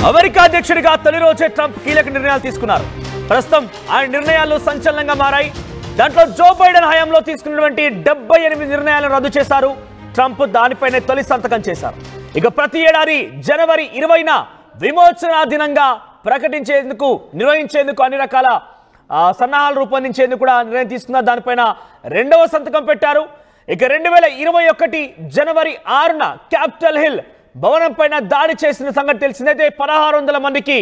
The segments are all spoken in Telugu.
అమెరికా అధ్యక్షుడిగా తొలి రోజే ట్రంప్ కీలక నిర్ణయాలు తీసుకున్నారు. ప్రస్తుతం ఆయన నిర్ణయాలు సంచలనంగా మారాయి. దాంట్లో జో బైడెన్ హయాంలో తీసుకున్నటువంటి 78 నిర్ణయాలను రద్దు చేశారు. ట్రంప్ దానిపైనే తొలి సంతకం చేశారు. ఇక ప్రతి ఏడాది జనవరి 20న విమోచన దినంగా నిర్వహించేందుకు అన్ని రకాల సన్నాహాలు రూపొందించేందుకు కూడా నిర్ణయం తీసుకున్నారు. దానిపైన రెండవ సంతకం పెట్టారు. ఇక 2021 జనవరి 6న క్యాపిటల్ హిల్ భవనం పైన దాడి చేసిన సంగతి తెలిసిందైతే 1600 మందికి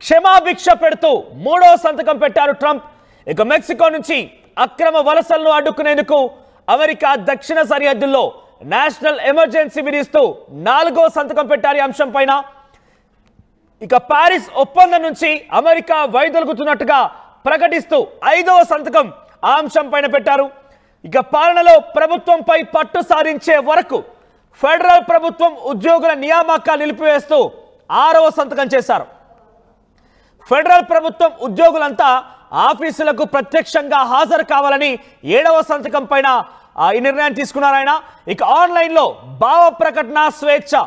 క్షమాభిక్ష పెడుతూ మూడవ సంతకం పెట్టారు ట్రంప్. ఇక మెక్సికో నుంచి అక్రమ వలసలను అడ్డుకునేందుకు అమెరికా దక్షిణ సరిహద్దుల్లో నేషనల్ ఎమర్జెన్సీ విధిస్తూ 4వ సంతకం పెట్టారు ఈ అంశం పైన. ఇక పారిస్ ఒప్పందం నుంచి అమెరికా వైదొలుగుతున్నట్టుగా ప్రకటిస్తూ 5వ సంతకం ఆ అంశం పైన పెట్టారు. ఇక పాలనలో ప్రభుత్వంపై పట్టు సాధించే వరకు ఫెడరల్ ప్రభుత్వం ఉద్యోగుల నియామకాలు నిలిపివేస్తూ 6వ సంతకం చేశారు. ఫెడరల్ ప్రభుత్వం ఉద్యోగులంతా ఆఫీసులకు ప్రత్యక్షంగా హాజరు కావాలని 7వ సంతకం పైన ఈ నిర్ణయాన్ని తీసుకున్నారు ఆయన. ఇక ఆన్లైన్లో భావ ప్రకటన స్వేచ్ఛ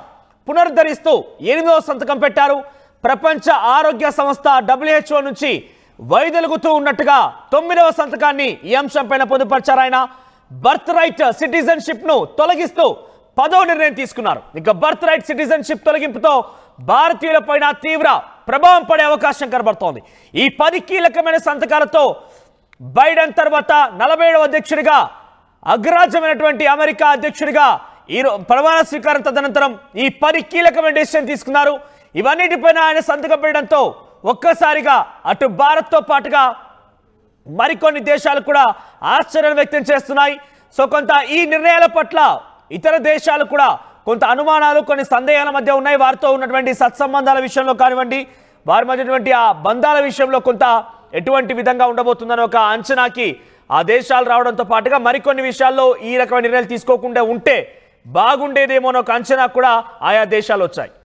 పునరుద్ధరిస్తూ 8వ సంతకం పెట్టారు. ప్రపంచ ఆరోగ్య సంస్థ WHO నుంచి వైదొలుగుతూ ఉన్నట్టుగా 9వ సంతకాన్ని ఈ అంశం పైన పొందుపరిచారు ఆయన. బర్త్ రైట్ సిటిజన్షిప్ ను తొలగిస్తూ 10వ నిర్ణయం తీసుకున్నారు. ఇక బర్త్ రైట్ సిటిజన్షిప్ తొలగింపుతో భారతీయులపైన తీవ్ర ప్రభావం పడే అవకాశం కనబడుతోంది. ఈ 10 కీలకమైన సంతకాలతో బైడెన్ తర్వాత 47వ అధ్యక్షుడిగా అగ్రరాజ్యమైనటువంటి అమెరికా అధ్యక్షుడిగా ఈ ప్రమాణ స్వీకారం తదనంతరం ఈ 10 కీలకమైన డెసిషన్ తీసుకున్నారు. ఇవన్నిటిపైన ఆయన సంతకం పెట్టడంతో ఒక్కసారిగా అటు భారత్తో పాటుగా మరికొన్ని దేశాలు కూడా ఆశ్చర్యం వ్యక్తం చేస్తున్నాయి. సో కొంత ఈ నిర్ణయాల పట్ల ఇతర దేశాలు కూడా కొంత అనుమానాలు, కొన్ని సందేహాల మధ్య ఉన్నాయి. వారితో ఉన్నటువంటి సత్సంబంధాల విషయంలో కానివ్వండి, వారి మధ్యటువంటి ఆ బంధాల విషయంలో కొంత ఎటువంటి విధంగా ఉండబోతుందని ఒక అంచనాకి ఆ దేశాలు రావడంతో పాటుగా మరికొన్ని విషయాల్లో ఈ రకమైన నిర్ణయాలు తీసుకోకుండా ఉంటే బాగుండేదేమో ఒక అంచనా కూడా ఆయా దేశాలు వచ్చాయి.